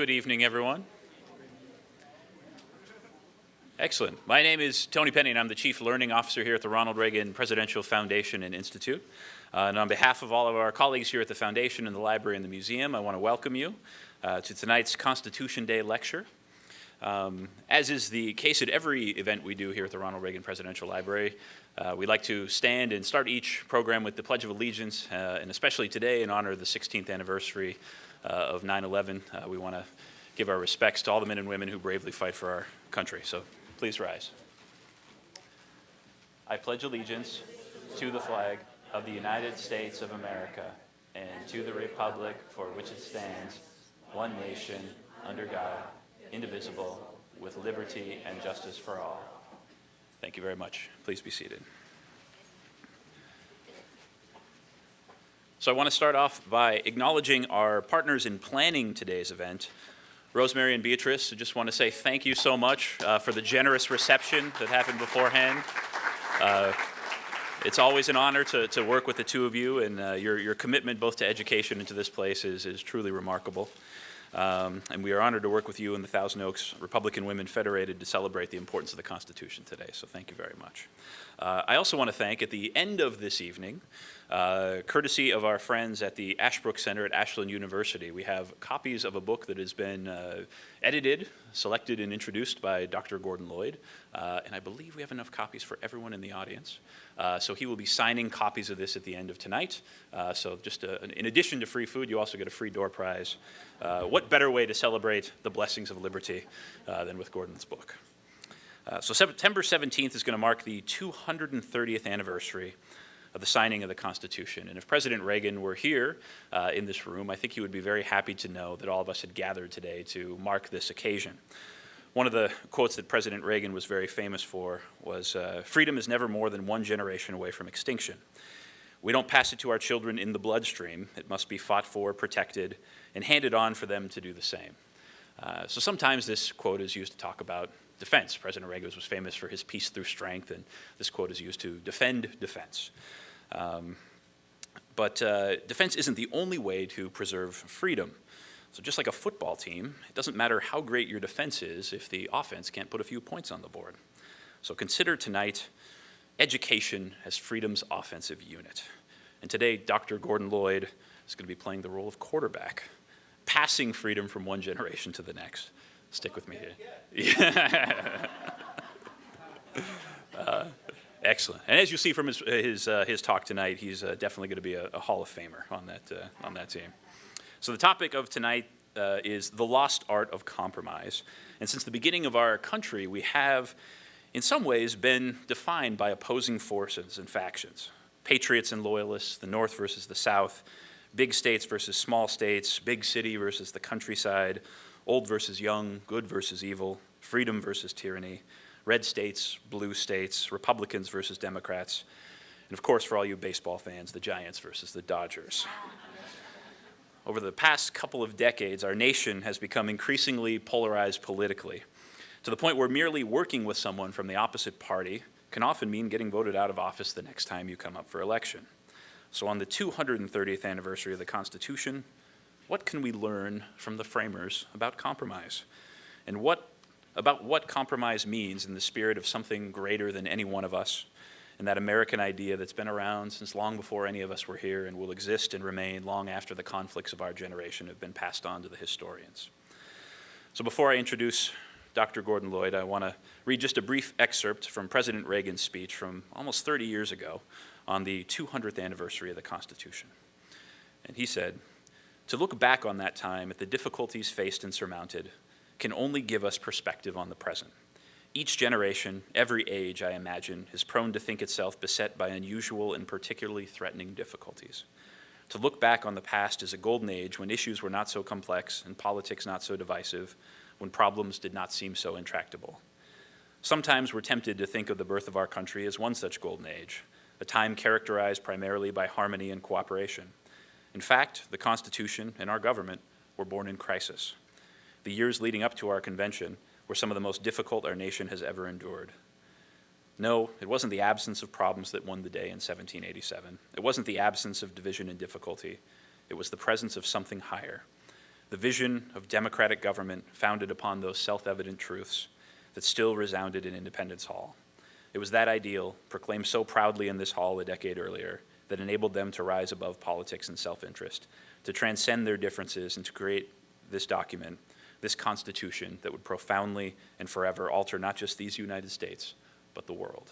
Good evening, everyone. Excellent. My name is Tony Penny, and I'm the Chief Learning Officer here at the Ronald Reagan Presidential Foundation and Institute. And on behalf of all of our colleagues here at the Foundation and the Library and the Museum, I want to welcome you to tonight's Constitution Day lecture. As is the case at every event we do here at the Ronald Reagan Presidential Library, we like to stand and start each program with the Pledge of Allegiance, and especially today in honor of the 16th anniversary of 9/11, we want to give our respects to all the men and women who bravely fight for our country. So please rise. I pledge allegiance to the flag of the United States of America and to the republic for which it stands, one nation, under God, indivisible, with liberty and justice for all. Thank you very much. Please be seated. So I want to start off by acknowledging our partners in planning today's event. Rosemary and Beatrice, I just want to say thank you so much for the generous reception that happened beforehand. It's always an honor to work with the two of you, and your commitment both to education and to this place is truly remarkable. And we are honored to work with you and the Thousand Oaks Republican Women Federated to celebrate the importance of the Constitution today, so thank you very much. I also want to thank, at the end of this evening, courtesy of our friends at the Ashbrook Center at Ashland University, we have copies of a book that has been edited, selected, and introduced by Dr. Gordon Lloyd, and I believe we have enough copies for everyone in the audience. So he will be signing copies of this at the end of tonight. So just in addition to free food, you also get a free door prize. What better way to celebrate the blessings of liberty than with Gordon's book? So September 17th is going to mark the 230th anniversary of the signing of the Constitution. And if President Reagan were here in this room, I think he would be very happy to know that all of us had gathered today to mark this occasion. One of the quotes that President Reagan was very famous for was, "Freedom is never more than one generation away from extinction. We don't pass it to our children in the bloodstream. It must be fought for, protected, and handed on for them to do the same." So sometimes this quote is used to talk about defense. President Reagan was famous for his peace through strength, and this quote is used to defend defense. But defense isn't the only way to preserve freedom. So just like a football team, it doesn't matter how great your defense is if the offense can't put a few points on the board. So consider tonight education as freedom's offensive unit. And today, Dr. Gordon Lloyd is going to be playing the role of quarterback, passing freedom from one generation to the next. Stick with me here. Excellent. And as you see from his talk tonight, he's definitely going to be a Hall of Famer on that team. So the topic of tonight is the lost art of compromise. And since the beginning of our country, we have, in some ways, been defined by opposing forces and factions. Patriots and loyalists, the North versus the South, big states versus small states, big city versus the countryside, old versus young, good versus evil, freedom versus tyranny, red states, blue states, Republicans versus Democrats, and of course, for all you baseball fans, the Giants versus the Dodgers. Over the past couple of decades, our nation has become increasingly polarized politically, to the point where merely working with someone from the opposite party can often mean getting voted out of office the next time you come up for election. So on the 230th anniversary of the Constitution, what can we learn from the framers about compromise? And about what compromise means in the spirit of something greater than any one of us, and that American idea that's been around since long before any of us were here and will exist and remain long after the conflicts of our generation have been passed on to the historians. So before I introduce Dr. Gordon Lloyd, I want to read just a brief excerpt from President Reagan's speech from almost 30 years ago on the 200th anniversary of the Constitution. And he said, "To look back on that time at the difficulties faced and surmounted can only give us perspective on the present. Each generation, every age, I imagine, is prone to think itself beset by unusual and particularly threatening difficulties. To look back on the past is a golden age when issues were not so complex and politics not so divisive, when problems did not seem so intractable. Sometimes we're tempted to think of the birth of our country as one such golden age, a time characterized primarily by harmony and cooperation. In fact, the Constitution and our government were born in crisis. The years leading up to our convention were some of the most difficult our nation has ever endured. No, it wasn't the absence of problems that won the day in 1787. It wasn't the absence of division and difficulty. It was the presence of something higher, the vision of democratic government founded upon those self-evident truths that still resounded in Independence Hall. It was that ideal, proclaimed so proudly in this hall a decade earlier, that enabled them to rise above politics and self-interest, to transcend their differences and to create this document, this Constitution that would profoundly and forever alter not just these United States, but the world.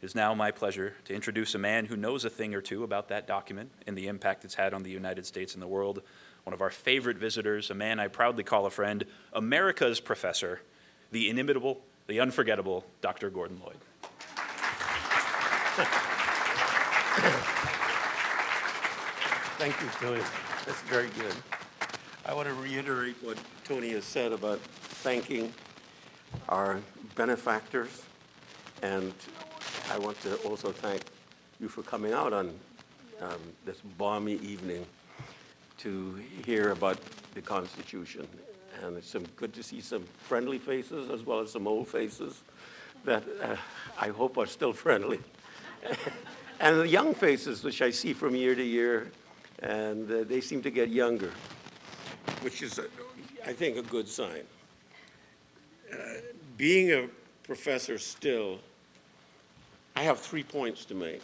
It is now my pleasure to introduce a man who knows a thing or two about that document and the impact it's had on the United States and the world, one of our favorite visitors, a man I proudly call a friend, America's professor, the inimitable, the unforgettable Dr. Gordon Lloyd. Thank you, Tony. That's very good. I want to reiterate what Tony has said about thanking our benefactors, and I want to also thank you for coming out on this balmy evening to hear about the Constitution. And it's good to see some friendly faces as well as some old faces that I hope are still friendly. And the young faces, which I see from year to year, and they seem to get younger, which is, I think, a good sign. Being a professor still, I have 3 points to make,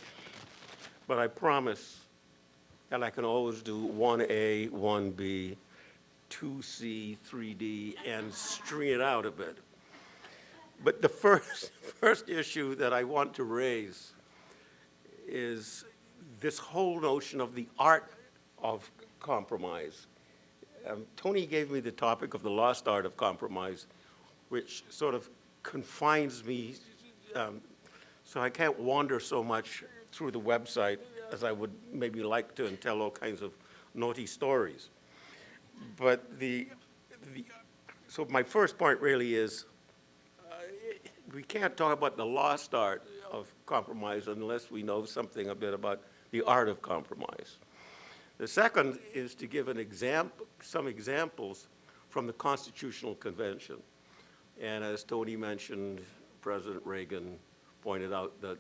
but I promise that I can always do 1A, 1B, 2C, 3D, and string it out a bit. But the first issue that I want to raise is this whole notion of the art of compromise. Tony gave me the topic of the lost art of compromise, which sort of confines me, so I can't wander so much through the website as I would maybe like to and tell all kinds of naughty stories. But so my first point really is we can't talk about the lost art of compromise unless we know something a bit about the art of compromise. The second is to give some examples from the Constitutional Convention. And as Tony mentioned, President Reagan pointed out that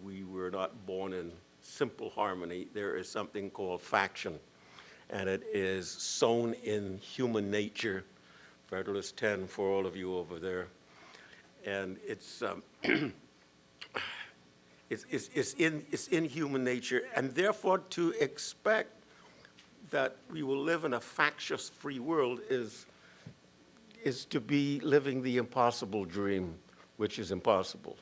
we were not born in simple harmony. There is something called faction, and it is sown in human nature. Federalist 10 for all of you over there. And it's in human nature, and therefore to expect that we will live in a factious free world is to be living the impossible dream, which is impossible.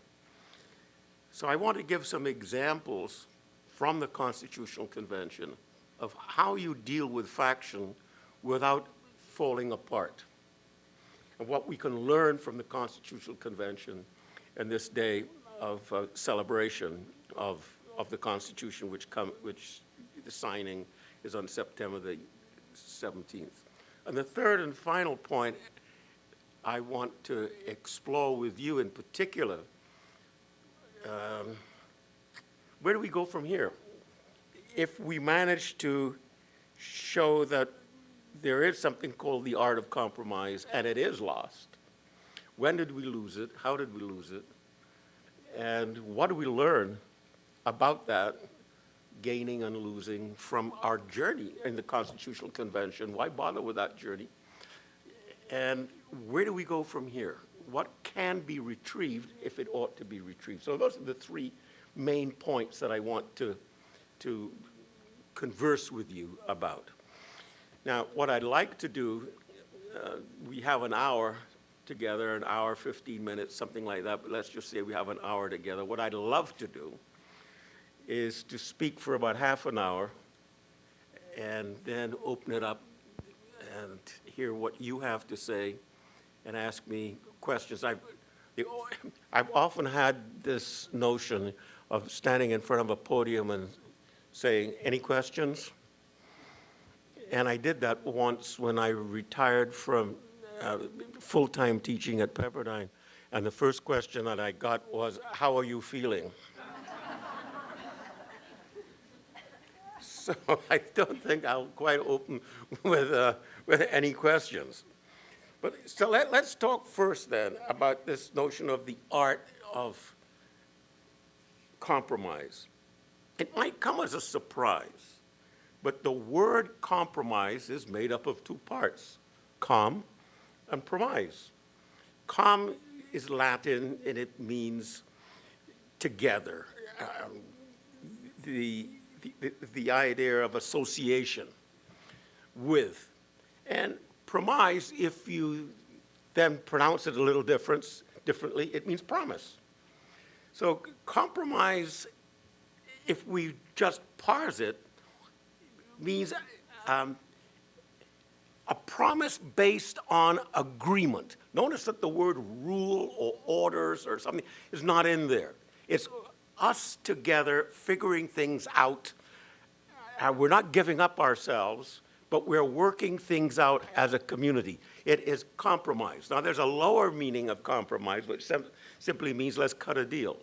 So I want to give some examples from the Constitutional Convention of how you deal with faction without falling apart, and what we can learn from the Constitutional Convention in this day of celebration of the Constitution, which the signing is on September the 17th. And the third and final point I want to explore with you in particular, where do we go from here? If we manage to show that there is something called the art of compromise, and it is lost, when did we lose it? How did we lose it? And what do we learn about that gaining and losing from our journey in the Constitutional Convention? Why bother with that journey? And where do we go from here? What can be retrieved if it ought to be retrieved? So those are the 3 main points that I want to converse with you about. Now, what I'd like to do, we have an hour together, an hour, 15 minutes, something like that, but let's just say we have an hour together. What I'd love to do is to speak for about half an hour and then open it up and hear what you have to say and ask me questions. I've often had this notion of standing in front of a podium and saying, any questions? And I did that once when I retired from full-time teaching at Pepperdine. And the first question that I got was, how are you feeling? So I don't think I'll quite open with any questions. But so let's talk first then about this notion of the art of compromise. It might come as a surprise, But the word compromise is made up of two parts, com and promise. Com is Latin, and it means together. The idea of association with. And promise, if you then pronounce it a little differently, it means promise. So compromise, if we just parse it, means a promise based on agreement. Notice that the word rule or orders or something is not in there. It's us together figuring things out. We're not giving up ourselves, but we're working things out as a community. It is compromise. Now, there's a lower meaning of compromise, which simply means let's cut a deal.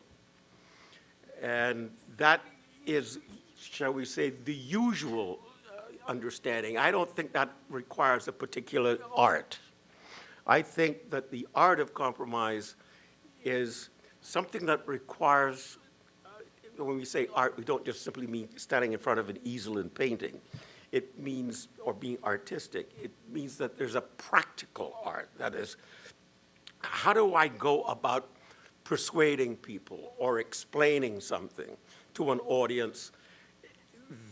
And that is, shall we say, the usual understanding. I don't think that requires a particular art. I think that the art of compromise is something that requires, when we say art, we don't just simply mean standing in front of an easel and painting. It means, or being artistic, it means that there's a practical art. That is, how do I go about persuading people or explaining something to an audience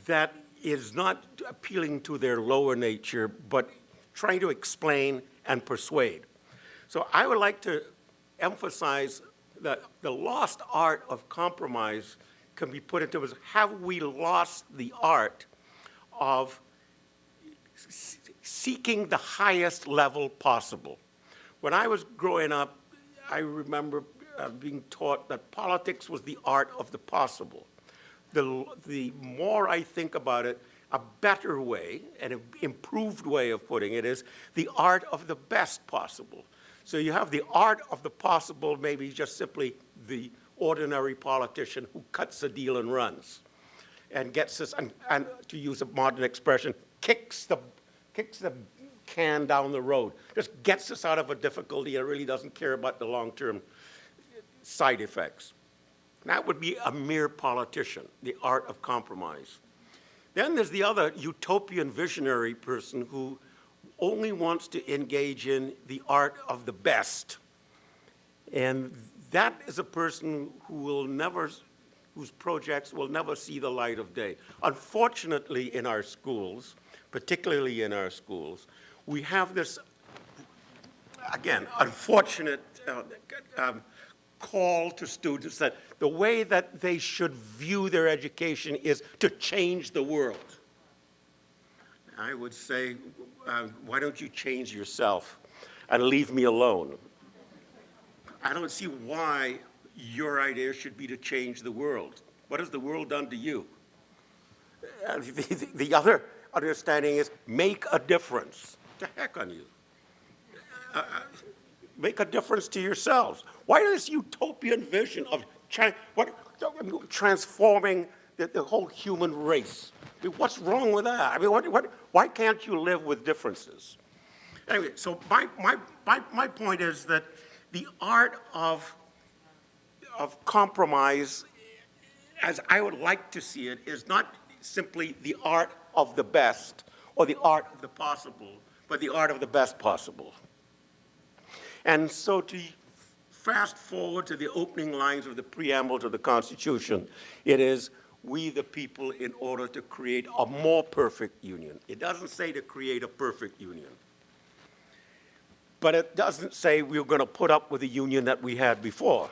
that is not appealing to their lower nature, but trying to explain and persuade? So I would like to emphasize that the lost art of compromise can be put into as, have we lost the art of seeking the highest level possible? When I was growing up, I remember being taught that politics was the art of the possible. The more I think about it, a better way, an improved way of putting it is the art of the best possible. So you have the art of the possible, maybe just simply the ordinary politician who cuts a deal and runs and gets us, and to use a modern expression, kicks the can down the road, just gets us out of a difficulty and really doesn't care about the long-term side effects. That would be a mere politician, the art of compromise. Then there's the other utopian visionary person who only wants to engage in the art of the best. And that is a person who will never, whose projects will never see the light of day. Unfortunately, in our schools, particularly in our schools, we have this, again, unfortunate call to students that the way that they should view their education is to change the world. I would say, why don't you change yourself and leave me alone? I don't see why your idea should be to change the world. What has the world done to you? The other understanding is make a difference. To heck on you. Make a difference to yourselves. Why this utopian vision of transforming the whole human race? I mean, what's wrong with that? I mean, why can't you live with differences? Anyway, so my point is that the art of compromise, as I would like to see it, is not simply the art of the best or the art of the possible, but the art of the best possible. And so to fast forward to the opening lines of the preamble to the Constitution, it is, we the people, in order to create a more perfect union. It doesn't say to create a perfect union. But it doesn't say we're going to put up with the union that we had before.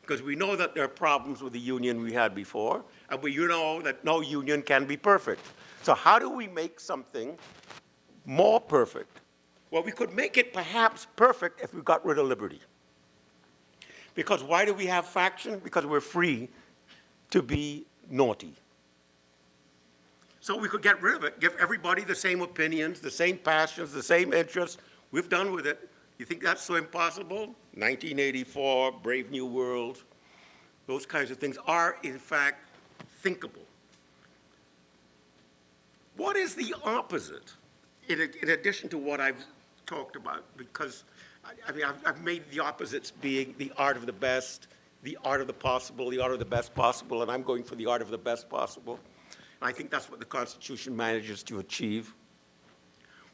Because we know that there are problems with the union we had before, and we know that no union can be perfect. So how do we make something more perfect? Well, we could make it perhaps perfect if we got rid of liberty. Because why do we have faction? Because we're free to be naughty. So we could get rid of it, give everybody the same opinions, the same passions, the same interests. We've done with it. You think that's so impossible? 1984, Brave New World, those kinds of things are, in fact, thinkable. What is the opposite, in addition to what I've talked about? Because I mean, I've made the opposites being the art of the best, the art of the possible, the art of the best possible, and I'm going for the art of the best possible. I think that's what the Constitution manages to achieve.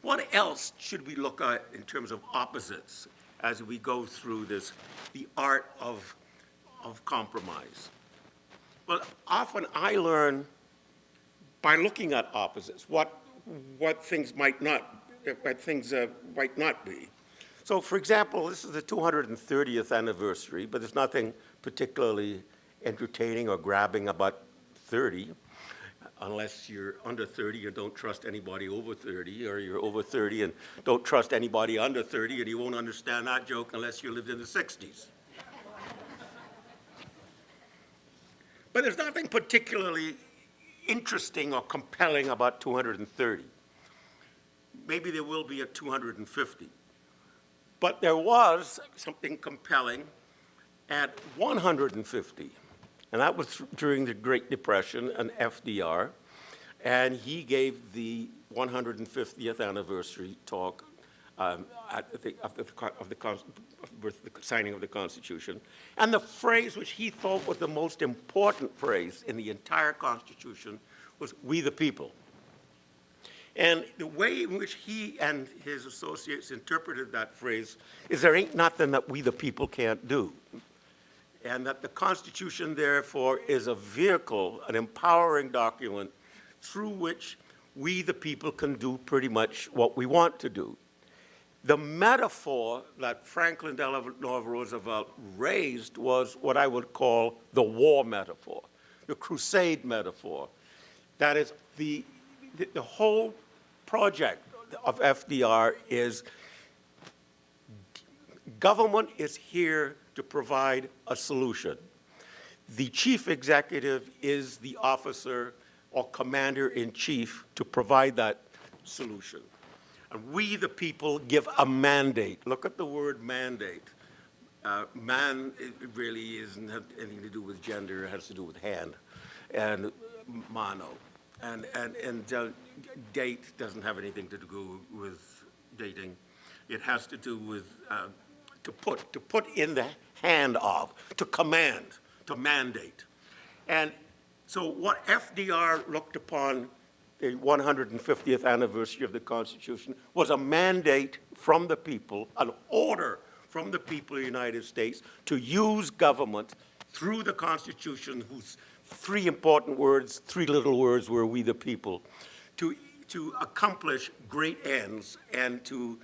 What else should we look at in terms of opposites as we go through this, the art of compromise? Well, often I learn by looking at opposites, what things might not be. So, for example, this is the 230th anniversary, but there's nothing particularly entertaining or grabbing about 30, unless you're under 30 and don't trust anybody over 30, or you're over 30 and don't trust anybody under 30, and you won't understand that joke unless you lived in the 60s. But there's nothing particularly interesting or compelling about 230. Maybe there will be at 250. But there was something compelling at 150. And that was during the Great Depression and FDR. And he gave the 150th anniversary talk at the signing of the Constitution. And the phrase which he thought was the most important phrase in the entire Constitution was, "We the people." And the way in which he and his associates interpreted that phrase is there ain't nothing that we the people can't do. And that the Constitution, therefore, is a vehicle, an empowering document through which we the people can do pretty much what we want to do. The metaphor that Franklin Delano Roosevelt raised was what I would call the war metaphor, the crusade metaphor. That is, the whole project of FDR is government is here to provide a solution. The chief executive is the officer or commander-in-chief to provide that solution. And we, the people, give a mandate. Look at the word mandate. Man, it really doesn't have anything to do with gender. It has to do with hand. And mano. And date doesn't have anything to do with dating. It has to do with to put in the hand of, to command, to mandate. And so what FDR looked upon the 150th anniversary of the Constitution was a mandate from the people, an order from the people of the United States to use government through the Constitution, whose three important words, three little words were "we the people," to accomplish great ends and to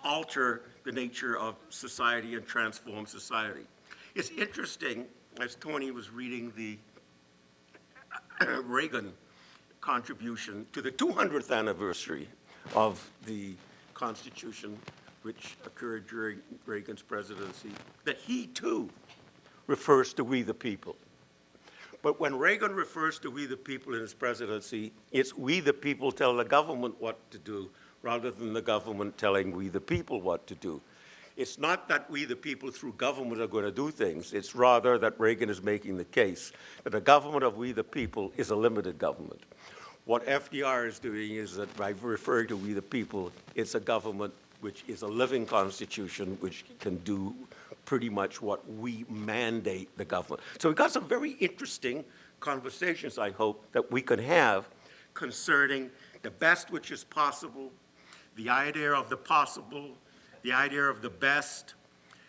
alter the nature of society and transform society. It's interesting, as Tony was reading the Reagan contribution to the 200th anniversary of the Constitution, which occurred during Reagan's presidency, that he too refers to "we the people." But when Reagan refers to "we the people" in his presidency, it's "we the people tell the government what to do," rather than the government telling "we the people" what to do. It's not that we the people through government are going to do things. It's rather that Reagan is making the case that the government of we the people is a limited government. What FDR is doing is that by referring to "we the people," it's a government which is a living constitution which can do pretty much what we mandate the government. So we've got some very interesting conversations, I hope, that we can have concerning the best which is possible, the idea of the possible, the idea of the best,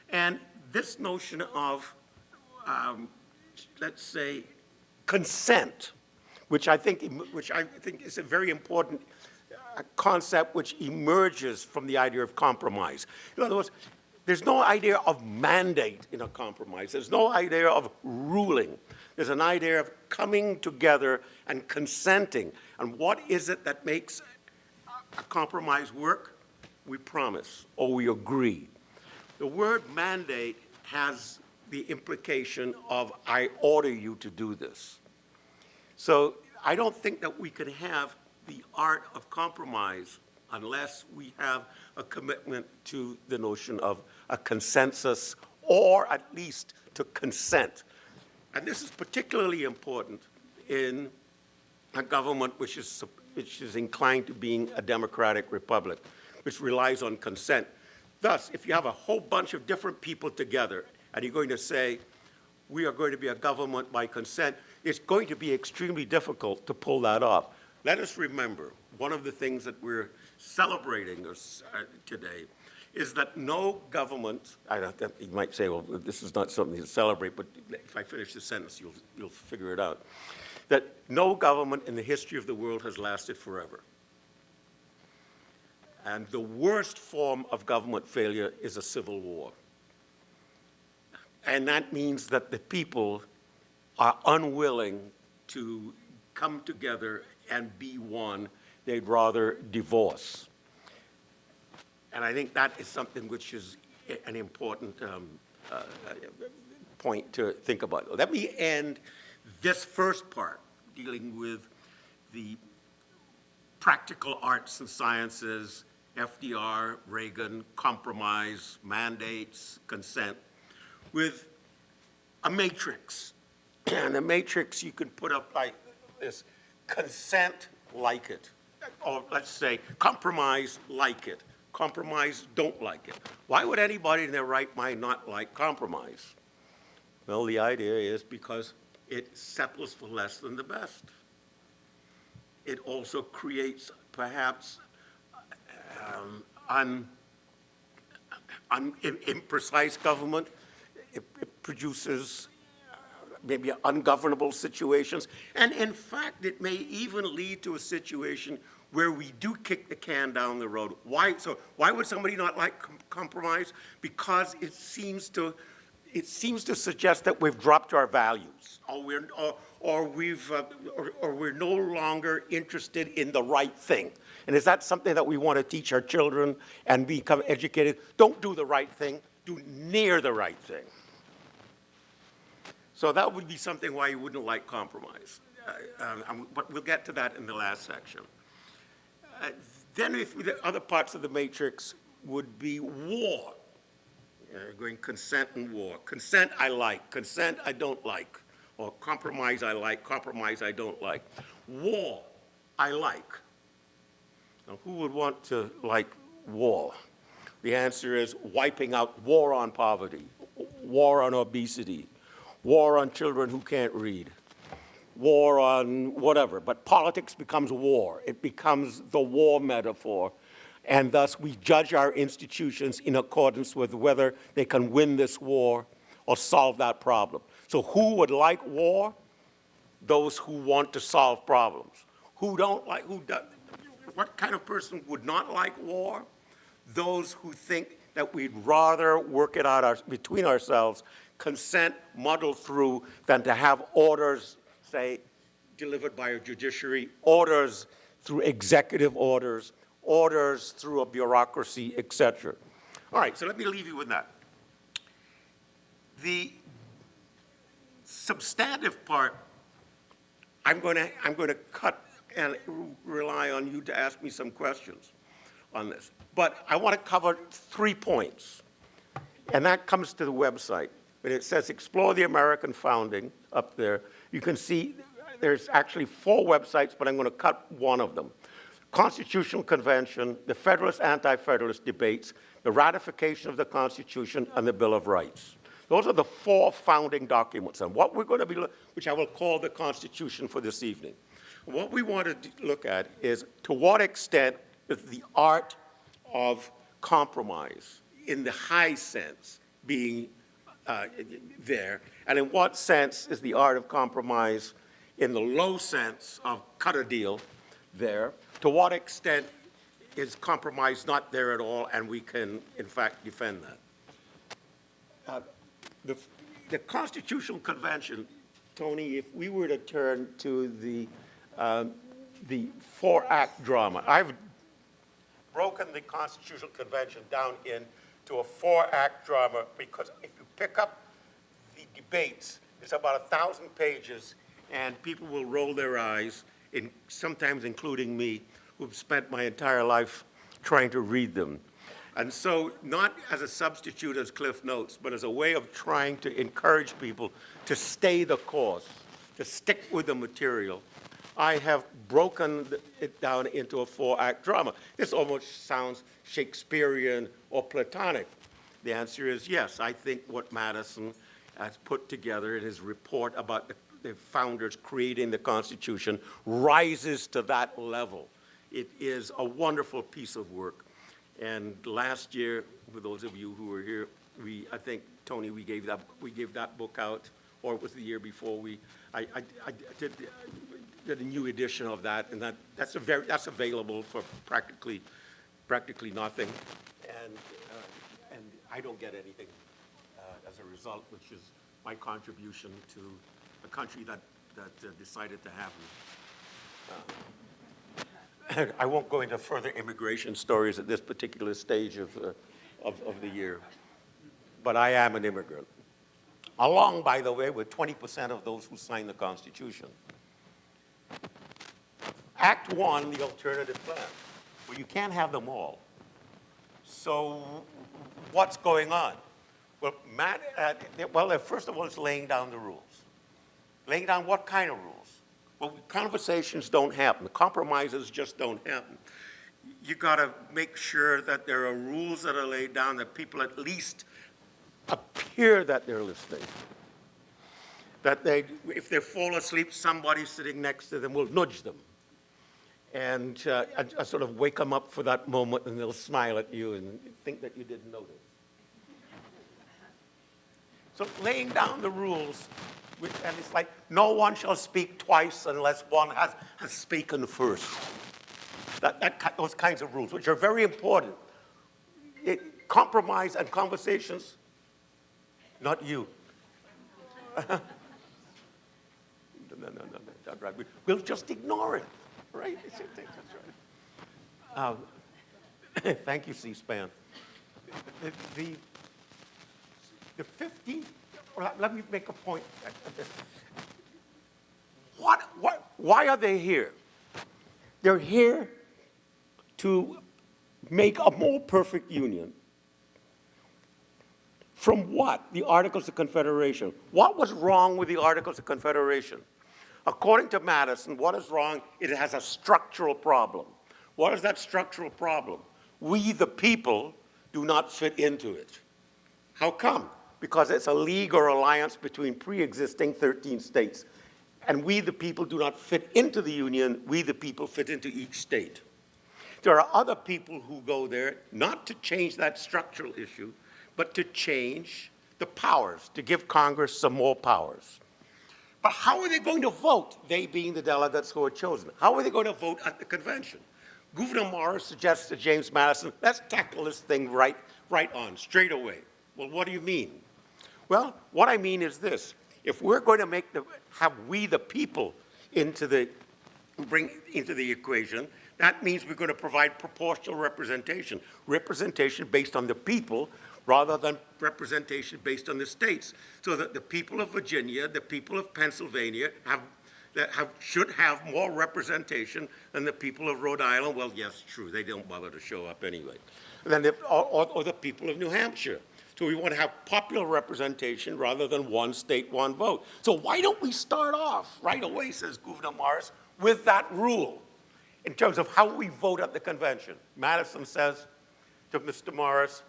and this notion of, let's say, consent, which I think is a very important concept which emerges from the idea of compromise. In other words, there's no idea of mandate in a compromise. There's no idea of ruling. There's an idea of coming together and consenting. And what is it that makes a compromise work? We promise or we agree. The word mandate has the implication of "I order you to do this." So I don't think that we can have the art of compromise unless we have a commitment to the notion of a consensus, or at least to consent. And this is particularly important in a government which is inclined to being a democratic republic, which relies on consent. Thus, if you have a whole bunch of different people together and you're going to say, "We are going to be a government by consent," it's going to be extremely difficult to pull that off. Let us remember, one of the things that we're celebrating today is that no government, you might say, well, this is not something to celebrate, but if I finish the sentence, you'll figure it out, that no government in the history of the world has lasted forever. And the worst form of government failure is a civil war. And that means that the people are unwilling to come together and be one. They'd rather divorce. And I think that is something which is an important point to think about. Let me end this first part, dealing with the practical arts and sciences, FDR, Reagan, compromise, mandates, consent, with a matrix. And a matrix you can put up like this: consent, like it. Or let's say compromise, like it. Compromise, don't like it. Why would anybody in their right mind not like compromise? Well, the idea is because it settles for less than the best. It also creates perhaps imprecise government. It produces maybe ungovernable situations. And in fact, it may even lead to a situation where we do kick the can down the road. Why? So why would somebody not like compromise? Because it seems to suggest that we've dropped our values, or we're no longer interested in the right thing. And is that something that we want to teach our children and become educated? Don't do the right thing, do near the right thing. So that would be something why you wouldn't like compromise. But we'll get to that in the last section. Then the other parts of the matrix would be war. Going consent and war. Consent I like, consent I don't like. Or compromise I like, compromise I don't like. War I like. Now, who would want to like war? The answer is wiping out war on poverty, war on obesity, war on children who can't read, war on whatever. But politics becomes war. It becomes the war metaphor. And thus we judge our institutions in accordance with whether they can win this war or solve that problem. So who would like war? Those who want to solve problems. What kind of person would not like war? Those who think that we'd rather work it out between ourselves, consent, muddle through, than to have orders, say, delivered by a judiciary, orders through executive orders, orders through a bureaucracy, etc. All right, so let me leave you with that. The substantive part, I'm going to cut and rely on you to ask me some questions on this. But I want to cover 3 points, and that comes to the website. But it says Explore the American Founding up there. You can see there's actually 4 websites, but I'm going to cut one of them. Constitutional Convention, the Federalist, Anti-Federalist debates, the ratification of the Constitution, and the Bill of Rights. Those are the 4 founding documents, and what we're going to be, which I will call the Constitution for this evening. What we want to look at is to what extent is the art of compromise, in the high sense, being there, and in what sense is the art of compromise in the low sense of cut a deal there? To what extent is compromise not there at all, and we can, in fact, defend that? The Constitutional Convention, Tony, if we were to turn to the 4-act drama, I've broken the Constitutional Convention down into a 4-act drama because if you pick up the debates, it's about 1,000 pages, and people will roll their eyes, sometimes including me, who've spent my entire life trying to read them. And so, not as a substitute as Cliff Notes, but as a way of trying to encourage people to stay the course, to stick with the material, I have broken it down into a 4-act drama. This almost sounds Shakespearean or Platonic. The answer is yes. I think what Madison has put together in his report about the founders creating the Constitution rises to that level. It is a wonderful piece of work. And last year, for those of you who were here, I think, Tony, we gave that book out, or it was the year before. I did a new edition of that, and that's available for practically nothing, and I don't get anything as a result, which is my contribution to a country that decided to have me. I won't go into further immigration stories at this particular stage of the year, but I am an immigrant. Along, by the way, with 20% of those who signed the Constitution. Act 1, the alternative plan. Well, you can't have them all. So what's going on? Well, first of all, it's laying down the rules. Laying down what kind of rules? Well, conversations don't happen. Compromises just don't happen. You got to make sure that there are rules that are laid down that people at least appear that they're listening. That if they fall asleep, somebody sitting next to them will nudge them. And sort of wake them up for that moment, and they'll smile at you and think that you didn't notice. So laying down the rules, and it's like, no one shall speak twice unless one has spoken first. Those kinds of rules, which are very important. Compromise and conversations, not you. No, that's right. We'll just ignore it, right? That's right. Thank you, C-SPAN. The 50, let me make a point. Why are they here? They're here to make a more perfect union. From what? The Articles of Confederation. What was wrong with the Articles of Confederation? According to Madison, what is wrong? It has a structural problem. What is that structural problem? We, the people, do not fit into it. How come? Because it's a league or alliance between pre-existing 13 states. And we, the people, do not fit into the union. We, the people, fit into each state. There are other people who go there not to change that structural issue, but to change the powers, to give Congress some more powers. But how are they going to vote, they being the delegates who are chosen? How are they going to vote at the convention? Gouverneur Morris suggests to James Madison, let's tackle this thing right on, straight away. Well, what do you mean? Well, what I mean is this. If we're going to have we the people bring into the equation, that means we're going to provide proportional representation. Representation based on the people rather than representation based on the states. So that the people of Virginia, the people of Pennsylvania should have more representation than the people of Rhode Island. Well, yes, true, they don't bother to show up anyway. And then or the people of New Hampshire. So we want to have popular representation rather than one state, one vote. So why don't we start off right away, says Gouverneur Morris, with that rule in terms of how we vote at the convention? Madison says to Mr. Morris,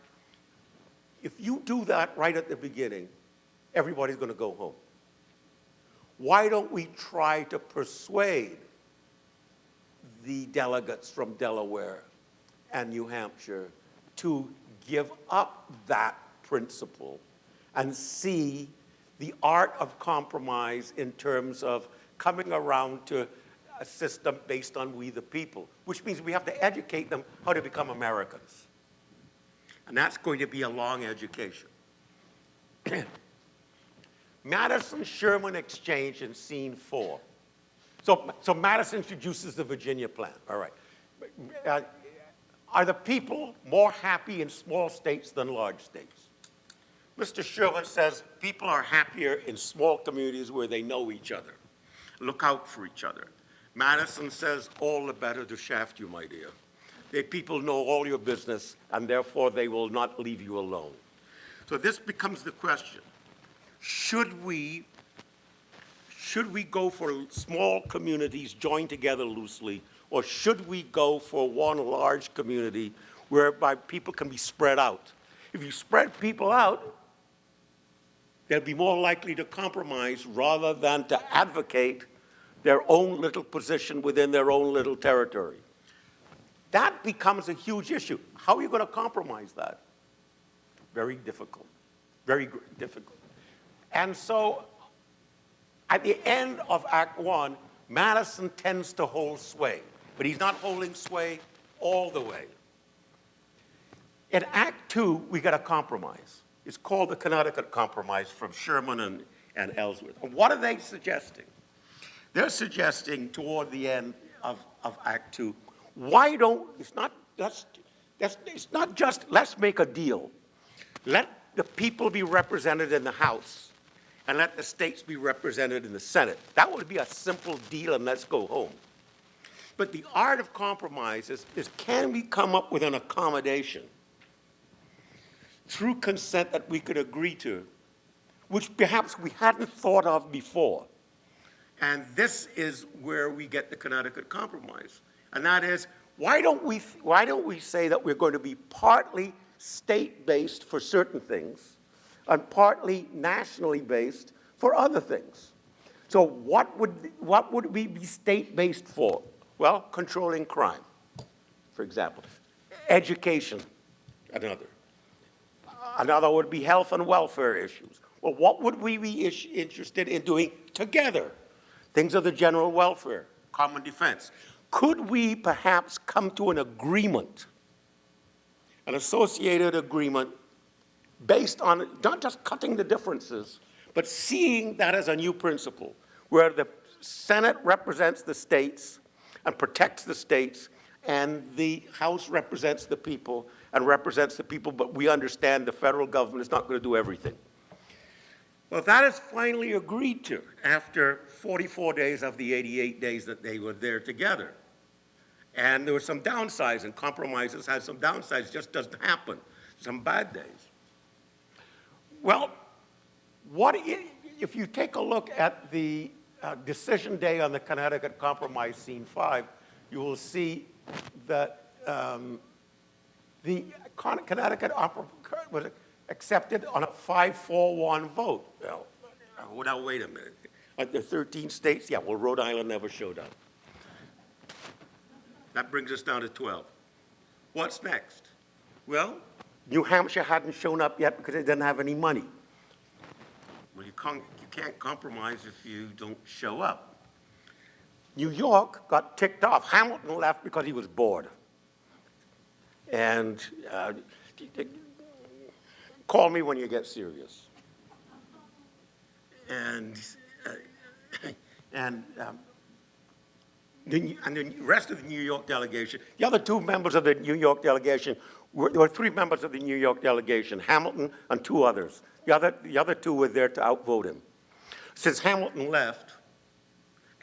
if you do that right at the beginning, everybody's going to go home. Why don't we try to persuade the delegates from Delaware and New Hampshire to give up that principle and see the art of compromise in terms of coming around to a system based on we the people, which means we have to educate them how to become Americans. And that's going to be a long education. Madison-Sherman exchange in scene 4. So Madison introduces the Virginia plan. All right. Are the people more happy in small states than large states? Mr. Sherman says people are happier in small communities where they know each other, look out for each other. Madison says all the better to shaft you, my dear. The people know all your business, and therefore they will not leave you alone. So this becomes the question. Should we go for small communities joined together loosely, or should we go for one large community whereby people can be spread out? If you spread people out, they'll be more likely to compromise rather than to advocate their own little position within their own little territory. That becomes a huge issue. How are you going to compromise that? Very difficult, very difficult. And so at the end of Act One, Madison tends to hold sway, but he's not holding sway all the way. In Act Two, we got a compromise. It's called the Connecticut Compromise from Sherman and Ellsworth. And what are they suggesting? They're suggesting toward the end of Act Two, why don't, it's not just let's make a deal. Let the people be represented in the House and let the states be represented in the Senate. That would be a simple deal and let's go home. But the art of compromise is can we come up with an accommodation through consent that we could agree to, which perhaps we hadn't thought of before. And this is where we get the Connecticut Compromise. And that is, why don't we say that we're going to be partly state-based for certain things and partly nationally based for other things? So what would we be state-based for? Well, controlling crime, for example. Education, another. Another would be health and welfare issues. Well, what would we be interested in doing together? Things of the general welfare, common defense. Could we perhaps come to an agreement, an associated agreement based on not just cutting the differences, but seeing that as a new principle, where the Senate represents the states and protects the states, and the House represents the people and represents the people, but we understand the federal government is not going to do everything. Well, that is finally agreed to after 44 days of the 88 days that they were there together. And there were some downsides, and compromises had some downsides. It just doesn't happen. Some bad days. Well, if you take a look at the decision day on the Connecticut Compromise, Scene 5, you will see that the Connecticut was accepted on a 5-4-1 vote. Well, now wait a minute. The 13 states, yeah, well, Rhode Island never showed up. That brings us down to 12. What's next? Well, New Hampshire hadn't shown up yet because it didn't have any money. Well, you can't compromise if you don't show up. New York got ticked off. Hamilton left because he was bored. And call me when you get serious. And the rest of the New York delegation, the other two members of the New York delegation, there were three members of the New York delegation, Hamilton and two others. The other two were there to outvote him. Since Hamilton left,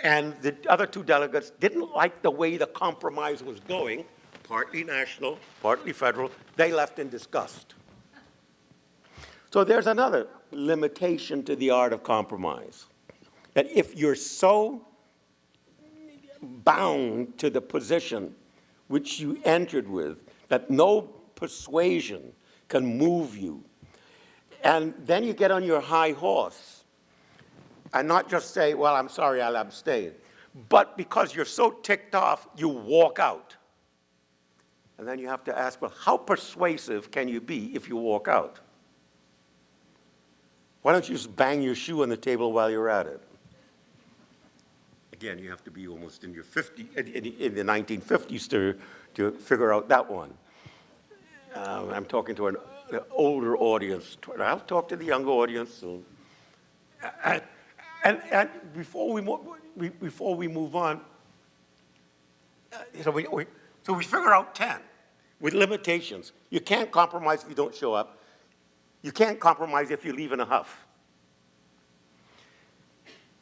and the other two delegates didn't like the way the compromise was going, partly national, partly federal, they left in disgust. So there's another limitation to the art of compromise. That if you're so bound to the position which you entered with, that no persuasion can move you, and then you get on your high horse and not just say, well, I'm sorry, I'll abstain, but because you're so ticked off, you walk out. And then you have to ask, well, how persuasive can you be if you walk out? Why don't you just bang your shoe on the table while you're at it? Again, you have to be almost in your in the 1950s to figure out that one. I'm talking to an older audience. I'll talk to the younger audience soon. And before we move on, so we figure out 10 with limitations. You can't compromise if you don't show up. You can't compromise if you leave in a huff.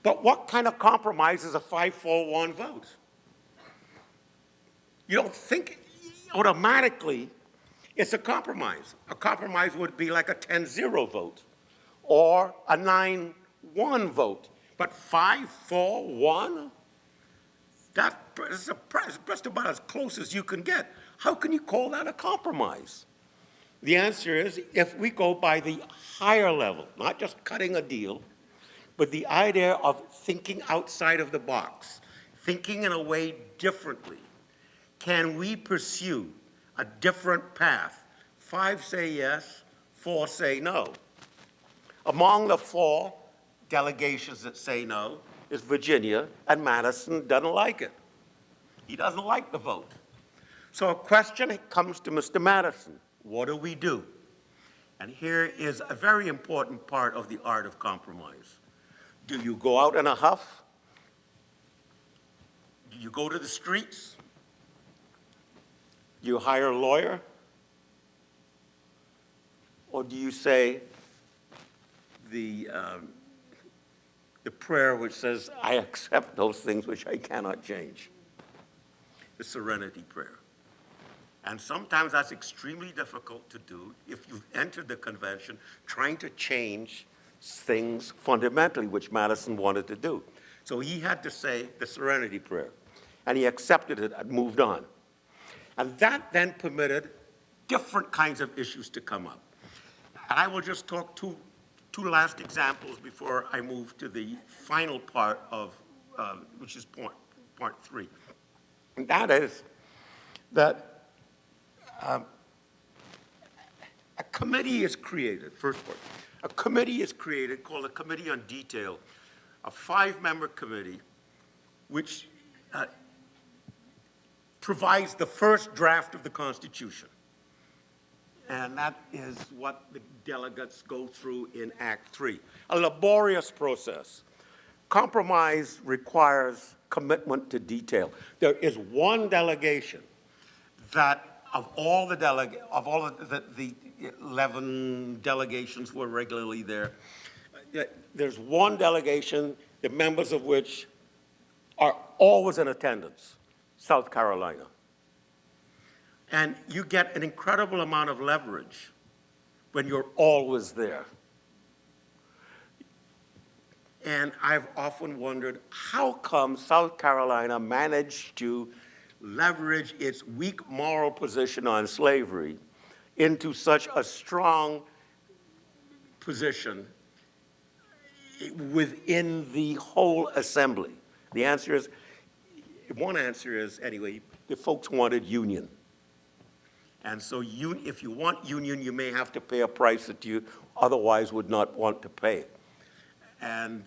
But what kind of compromise is a 5-4-1 vote? You don't think automatically it's a compromise. A compromise would be like a 10-0 vote or a 9-1 vote. But 5-4-1? That's just about as close as you can get. How can you call that a compromise? The answer is, if we go by the higher level, not just cutting a deal, but the idea of thinking outside of the box, thinking in a way differently, can we pursue a different path? 5 say yes, 4 say no. Among the 4 delegations that say no is Virginia, and Madison doesn't like it. He doesn't like the vote. So a question comes to Mr. Madison. What do we do? And here is a very important part of the art of compromise. Do you go out in a huff? Do you go to the streets? Do you hire a lawyer? Or do you say the prayer which says, I accept those things which I cannot change? The serenity prayer. And sometimes that's extremely difficult to do if you've entered the convention trying to change things fundamentally, which Madison wanted to do. So he had to say the serenity prayer. And he accepted it and moved on. And that then permitted different kinds of issues to come up. And I will just talk two last examples before I move to the final part of, which is part 3. And that is that a committee is created, first part. A committee is created called a Committee on Detail, a 5-member committee which provides the first draft of the Constitution. And that is what the delegates go through in Act 3. A laborious process. Compromise requires commitment to detail. There is one delegation that of all the 11 delegations were regularly there, there's one delegation, the members of which are always in attendance, South Carolina. And you get an incredible amount of leverage when you're always there. And I've often wondered, how come South Carolina managed to leverage its weak moral position on slavery into such a strong position within the whole assembly? The answer is, one answer is, anyway, the folks wanted union. And so if you want union, you may have to pay a price that you otherwise would not want to pay. And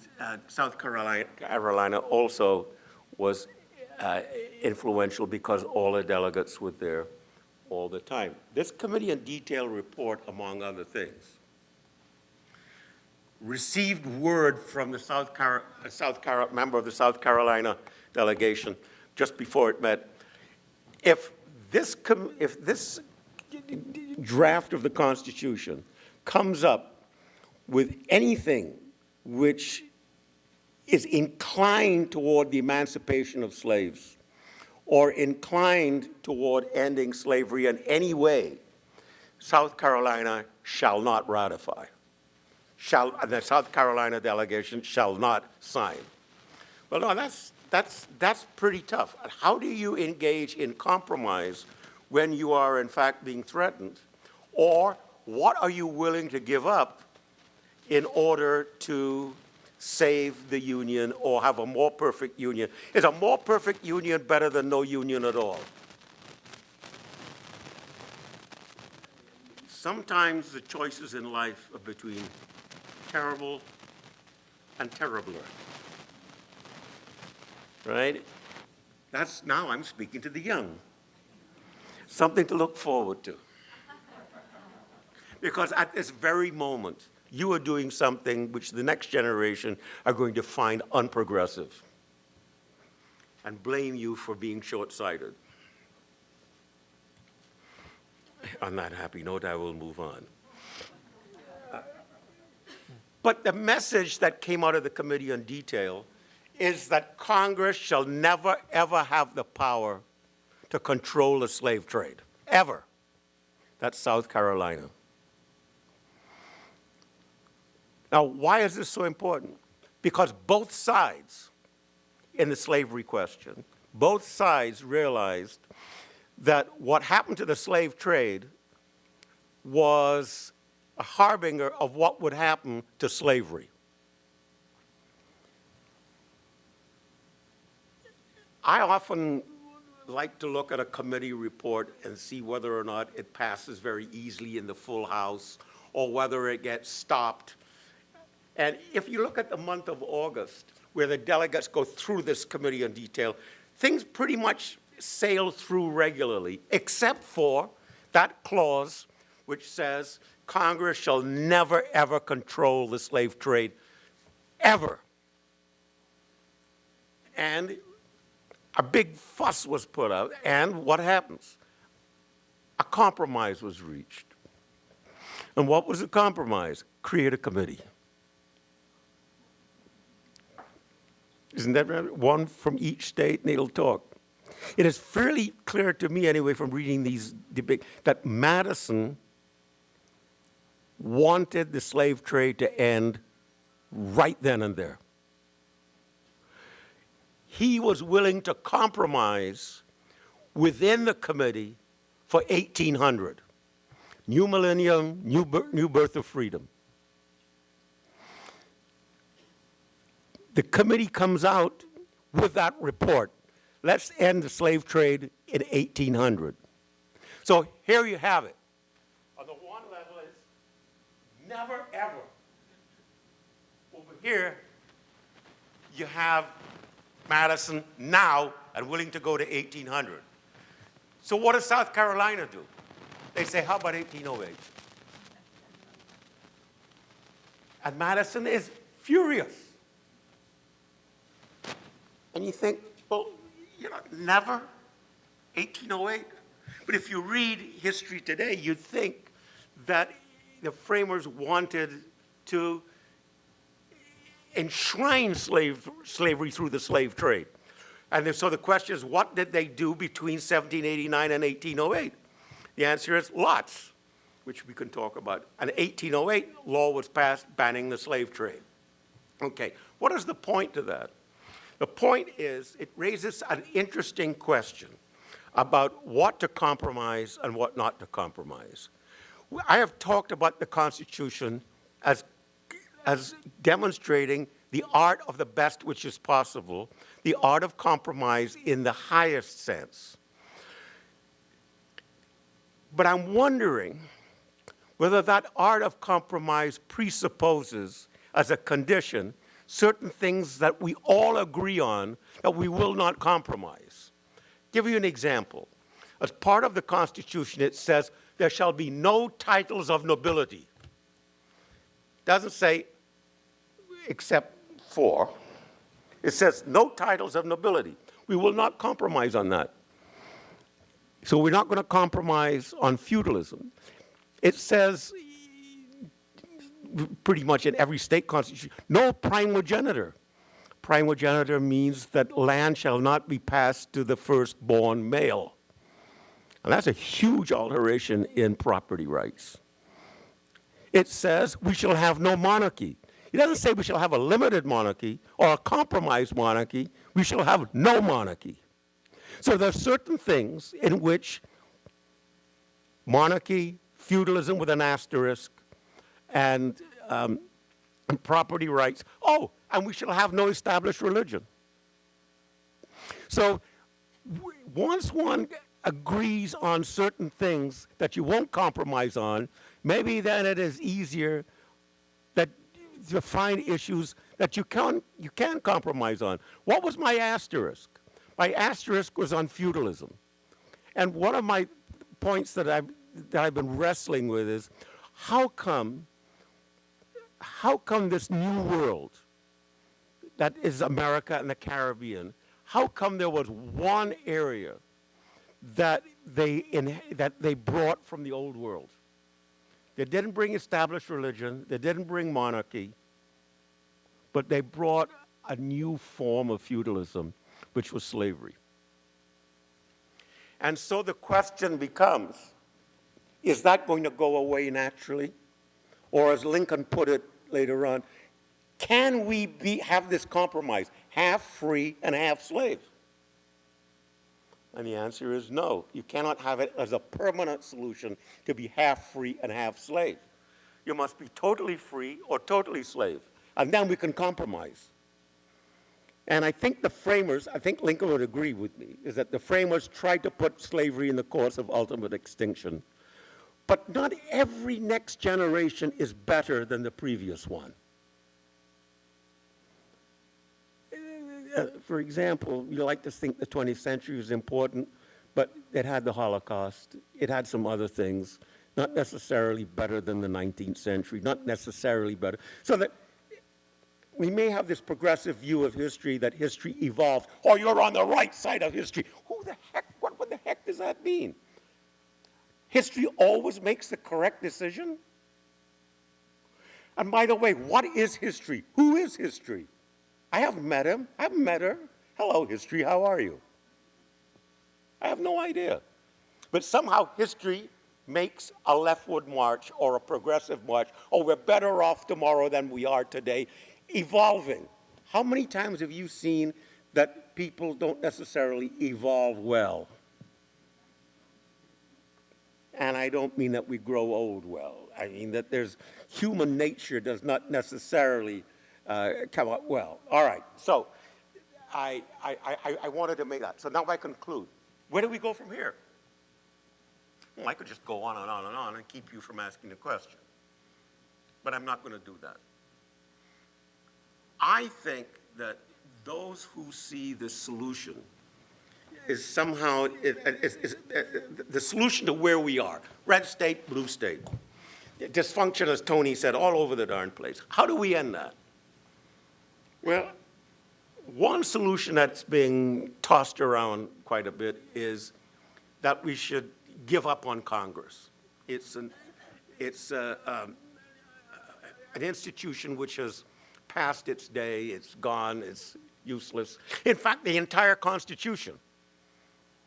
South Carolina also was influential because all the delegates were there all the time. This Committee on Detail report, among other things, received word from the member of the South Carolina delegation just before it met. If this draft of the Constitution comes up with anything which is inclined toward the emancipation of slaves or inclined toward ending slavery in any way, South Carolina shall not ratify. The South Carolina delegation shall not sign. Well, no, that's pretty tough. How do you engage in compromise when you are in fact being threatened? Or what are you willing to give up in order to save the union or have a more perfect union? Is a more perfect union better than no union at all? Sometimes the choices in life are between terrible and terribler. Right? Now I'm speaking to the young. Something to look forward to. Because at this very moment, you are doing something which the next generation are going to find unprogressive and blame you for being short-sighted. On that happy note, I will move on. But the message that came out of the Committee on Detail is that Congress shall never, ever have the power to control the slave trade, ever. That's South Carolina. Now, why is this so important? Because both sides in the slavery question, both sides realized that what happened to the slave trade was a harbinger of what would happen to slavery. I often like to look at a committee report and see whether or not it passes very easily in the full House or whether it gets stopped. And if you look at the month of August, where the delegates go through this committee in detail, things pretty much sail through regularly, except for that clause which says Congress shall never, ever control the slave trade, ever. And a big fuss was put out, and what happens? A compromise was reached. And what was the compromise? Create a committee. Isn't that right? One from each state, and they'll talk. It is fairly clear to me, anyway, from reading these debates, that Madison wanted the slave trade to end right then and there. He was willing to compromise within the committee for 1800. New millennium, new birth of freedom. The committee comes out with that report. Let's end the slave trade in 1800. So here you have it. On the one level is never ever. Over here, you have Madison now and willing to go to 1800. So what does South Carolina do? They say, how about 1808? And Madison is furious. And you think, well, you know, never 1808. But if you read history today, you'd think that the framers wanted to enshrine slavery through the slave trade. And so the question is, what did they do between 1789 and 1808? The answer is lots, which we can talk about. And 1808, law was passed banning the slave trade. Okay, what is the point to that? The point is, it raises an interesting question about what to compromise and what not to compromise. I have talked about the Constitution as demonstrating the art of the best which is possible, the art of compromise in the highest sense. But I'm wondering whether that art of compromise presupposes as a condition certain things that we all agree on that we will not compromise. Give you an example. As part of the Constitution, it says there shall be no titles of nobility. Doesn't say except for. It says no titles of nobility. We will not compromise on that. So we're not going to compromise on feudalism. It says pretty much in every state constitution, no primogeniture. Primogeniture means that land shall not be passed to the firstborn male. And that's a huge alteration in property rights. It says we shall have no monarchy. It doesn't say we shall have a limited monarchy or a compromised monarchy. We shall have no monarchy. So there are certain things in which monarchy, feudalism with an asterisk, and property rights. Oh, and we shall have no established religion. So once one agrees on certain things that you won't compromise on, maybe then it is easier to find issues that you can compromise on. What was my asterisk? My asterisk was on feudalism. And one of my points that I've been wrestling with is, how come this new world that is America and the Caribbean, how come there was one area that they brought from the old world? They didn't bring established religion, they didn't bring monarchy, but they brought a new form of feudalism, which was slavery. And so the question becomes, is that going to go away naturally? Or as Lincoln put it later on, can we have this compromise, half free and half slave? And the answer is no. You cannot have it as a permanent solution to be half free and half slave. You must be totally free or totally slave. And then we can compromise. And I think the framers, I think Lincoln would agree with me, is that the framers tried to put slavery in the course of ultimate extinction. But not every next generation is better than the previous one. For example, you like to think the 20th century was important, but it had the Holocaust. It had some other things, not necessarily better than the 19th century, not necessarily better. So that we may have this progressive view of history that history evolved. Oh, you're on the right side of history. Who the heck, what the heck does that mean? History always makes the correct decision? And by the way, what is history? Who is history? I haven't met him. I haven't met her. Hello, history, how are you? I have no idea. But somehow history makes a leftward march or a progressive march. Oh, we're better off tomorrow than we are today. Evolving. How many times have you seen that people don't necessarily evolve well? And I don't mean that we grow old well. I mean that there's human nature does not necessarily come out well. All right, so I wanted to make that. So now I conclude. Where do we go from here? Well, I could just go on and on and on and keep you from asking the question. But I'm not going to do that. I think that those who see the solution is somehow the solution to where we are. Red state, blue state. Dysfunction, as Tony said, all over the darn place. How do we end that? Well, one solution that's being tossed around quite a bit is that we should give up on Congress. It's an institution which has passed its day, it's gone, it's useless. In fact, the entire Constitution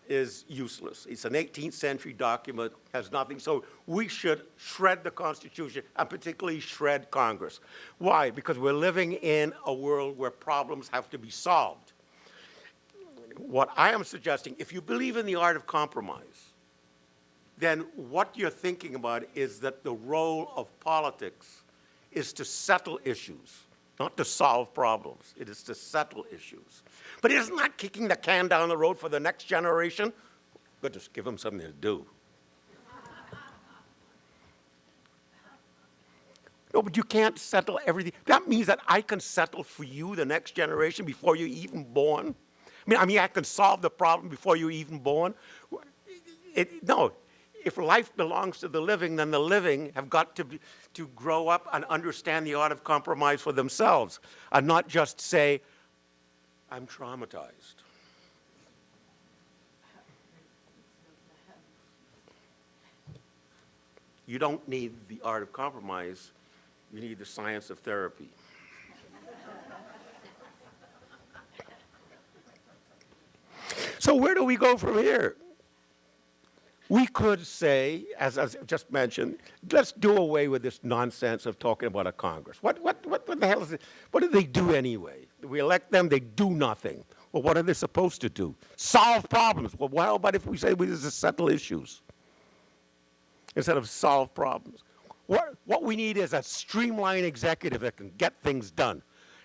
is useless. It's an 18th century document, has nothing. So we should shred the Constitution and particularly shred Congress. Why? Because we're living in a world where problems have to be solved. What I am suggesting, if you believe in the art of compromise, then what you're thinking about is that the role of politics is to settle issues, not to solve problems. It is to settle issues. But it is not kicking the can down the road for the next generation. But just give them something to do. No, but you can't settle everything. That means that I can settle for you, the next generation, before you're even born. I mean, I can solve the problem before you're even born. No. If life belongs to the living, then the living have got to grow up and understand the art of compromise for themselves and not just say, I'm traumatized. You don't need the art of compromise. You need the science of therapy. So where do we go from here? We could say, as I just mentioned, let's do away with this nonsense of talking about a Congress. What the hell is it? What do they do anyway? We elect them, they do nothing. Well, what are they supposed to do? Solve problems. Well, how about if we say we just settle issues instead of solve problems? What we need is a streamlined executive that can get things done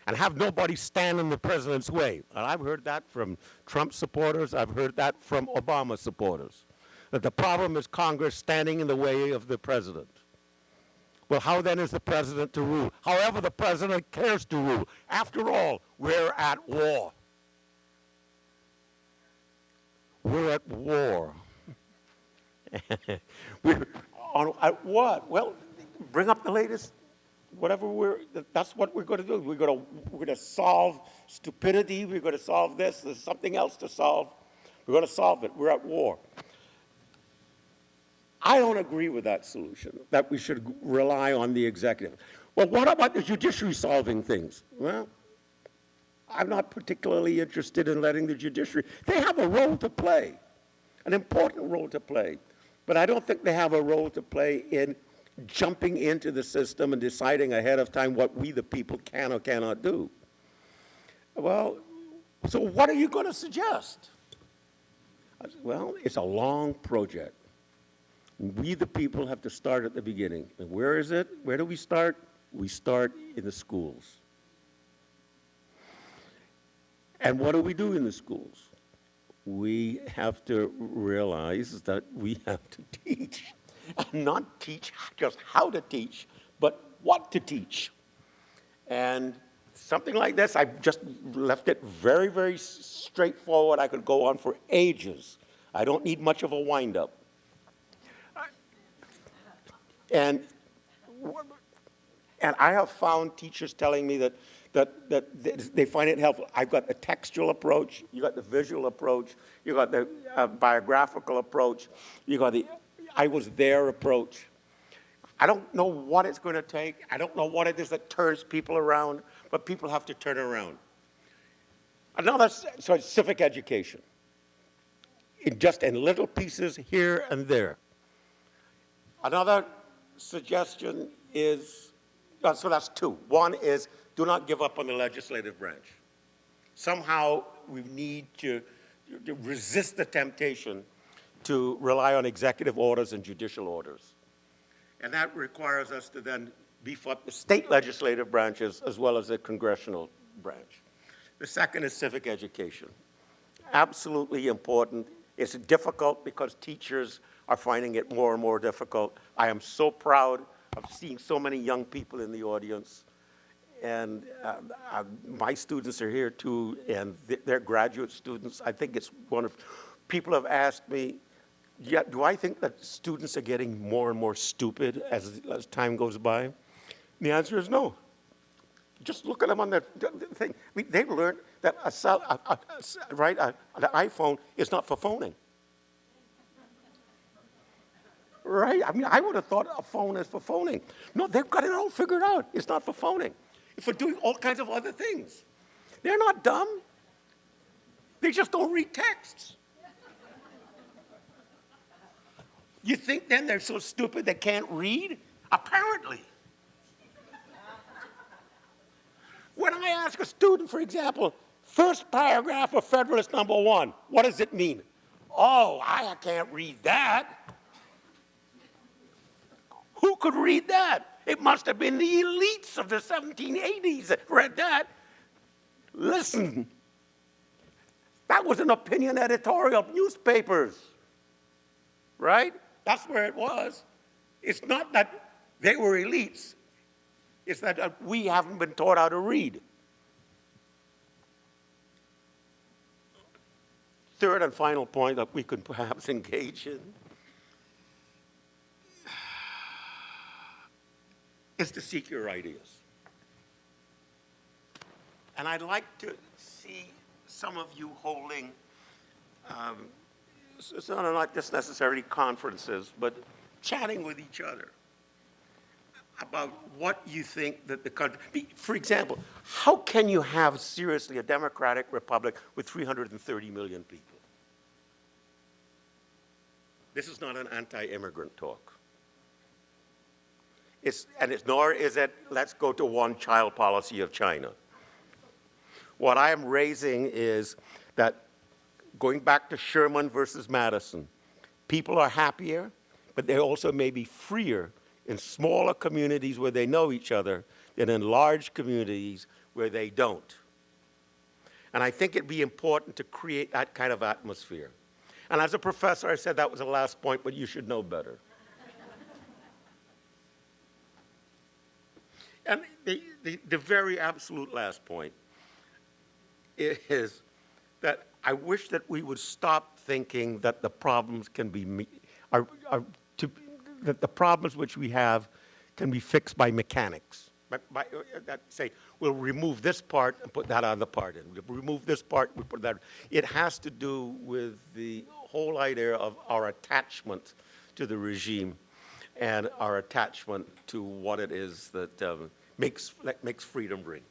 and have nobody stand in the president's way. And I've heard that from Trump supporters. I've heard that from Obama supporters. That the problem is Congress standing in the way of the president. Well, how then is the president to rule? However the president cares to rule. After all, we're at war. We're at war. At what? Well, bring up the latest, that's what we're going to do. We're going to solve stupidity. We're going to solve this. There's something else to solve. We're going to solve it. We're at war. I don't agree with that solution, that we should rely on the executive. Well, what about the judiciary solving things? Well, I'm not particularly interested in letting the judiciary. They have a role to play, an important role to play. But I don't think they have a role to play in jumping into the system and deciding ahead of time what we, the people, can or cannot do. Well, so what are you going to suggest? I said, well, it's a long project. We, the people, have to start at the beginning. And where is it? Where do we start? We start in the schools. And what do we do in the schools? We have to realize that we have to teach. And not teach just how to teach, but what to teach. And something like this, I just left it very, very straightforward. I could go on for ages. I don't need much of a wind-up. And I have found teachers telling me that they find it helpful. I've got the textual approach, you got the visual approach, you got the biographical approach, you got the I was there approach. I don't know what it's going to take. I don't know what it is that turns people around, but people have to turn around. Another, so civic education. Just in little pieces here and there. Another suggestion is, so that's two. One is do not give up on the legislative branch. Somehow we need to resist the temptation to rely on executive orders and judicial orders. And that requires us to then beef up the state legislative branches as well as the congressional branch. The second is civic education. Absolutely important. It's difficult because teachers are finding it more and more difficult. I am so proud of seeing so many young people in the audience. And my students are here too, and they're graduate students. I think it's wonderful. People have asked me, yeah, do I think that students are getting more and more stupid as time goes by? And the answer is no. Just look at them on the thing. They've learned that an iPhone is not for phoning. Right? I mean, I would have thought a phone is for phoning. No, they've got it all figured out. It's not for phoning. It's for doing all kinds of other things. They're not dumb. They just don't read texts. You think then they're so stupid they can't read? Apparently. When I ask a student, for example, first paragraph of Federalist Number 1, what does it mean? Oh, I can't read that. Who could read that? It must have been the elites of the 1780s that read that. Listen, that was an opinion editorial of newspapers, right? That's where it was. It's not that they were elites. It's that we haven't been taught how to read. Third and final point that we could perhaps engage in is to seek your ideas. And I'd like to see some of you holding, it's not just necessarily conferences, but chatting with each other about what you think that the country, for example, how can you have seriously a democratic republic with 330 million people? This is not an anti-immigrant talk. Nor is it, let's go to one-child policy of China. What I am raising is that going back to Sherman versus Madison, people are happier, but they also may be freer in smaller communities where they know each other than in large communities where they don't. And I think it'd be important to create that kind of atmosphere. And as a professor, I said that was the last point, but you should know better. And the very absolute last point is that I wish that we would stop thinking that the problems can be, that the problems which we have can be fixed by mechanics. That say, we'll remove this part and put that other part in. We'll remove this part, we put that. It has to do with the whole idea of our attachment to the regime and our attachment to what it is that makes freedom ring.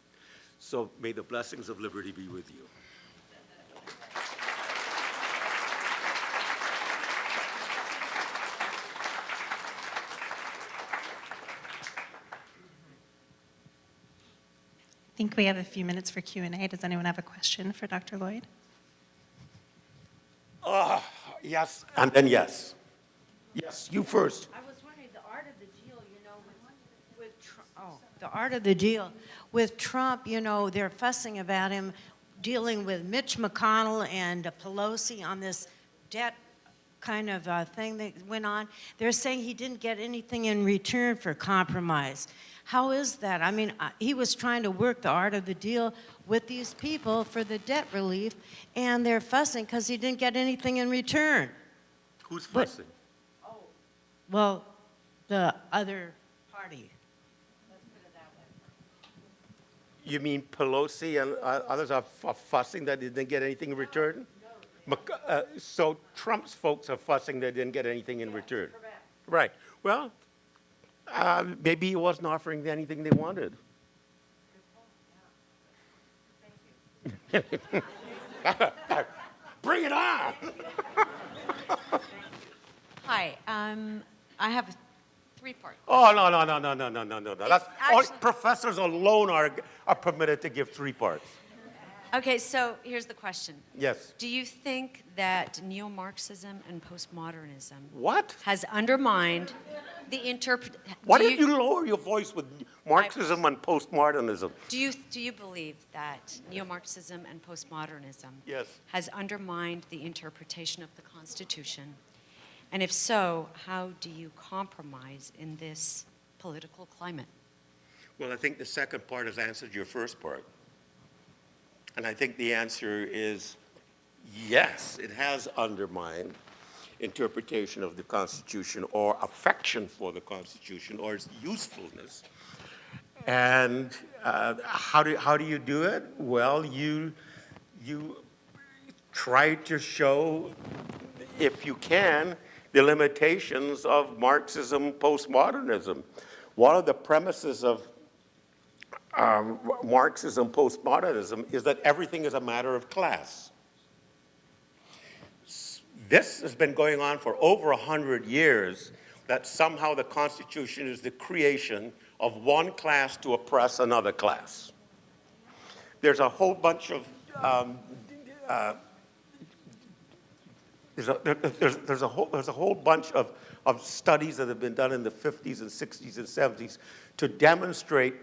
So may the blessings of liberty be with you. I think we have a few minutes for Q&A. Does anyone have a question for Dr. Lloyd? Yes, and then yes. Yes, you first. I was wondering, the art of the deal, the art of the deal with Trump, they're fussing about him dealing with Mitch McConnell and Pelosi on this debt kind of thing that went on. They're saying he didn't get anything in return for compromise. How is that? I mean, he was trying to work the art of the deal with these people for the debt relief, and they're fussing because he didn't get anything in return. Who's fussing? Well, the other party. Let's put it that way. You mean Pelosi and others are fussing that they didn't get anything in return? So Trump's folks are fussing they didn't get anything in return. Correct. Right. Well, maybe he wasn't offering anything they wanted. Thank you. Bring it on! Hi, I have 3 parts. Oh, no. That's all, actually- professors alone are permitted to give 3 parts. Okay, so here's the question. Yes. Do you think that neo-Marxism and postmodernism What? has undermined the interpret? Why don't you lower your voice with Marxism and postmodernism? Do you believe that neo-Marxism and postmodernism Yes. has undermined the interpretation of the Constitution? And if so, how do you compromise in this political climate? Well, I think the second part has answered your first part. And I think the answer is yes, it has undermined interpretation of the Constitution or affection for the Constitution or its usefulness. And how do you do it? Well, you try to show, if you can, the limitations of Marxism, postmodernism. One of the premises of Marxism, postmodernism is that everything is a matter of class. This has been going on for over 100 years, that somehow the Constitution is the creation of one class to oppress another class. There's a whole bunch of there's a whole bunch of studies that have been done in the 50s and 60s and 70s to demonstrate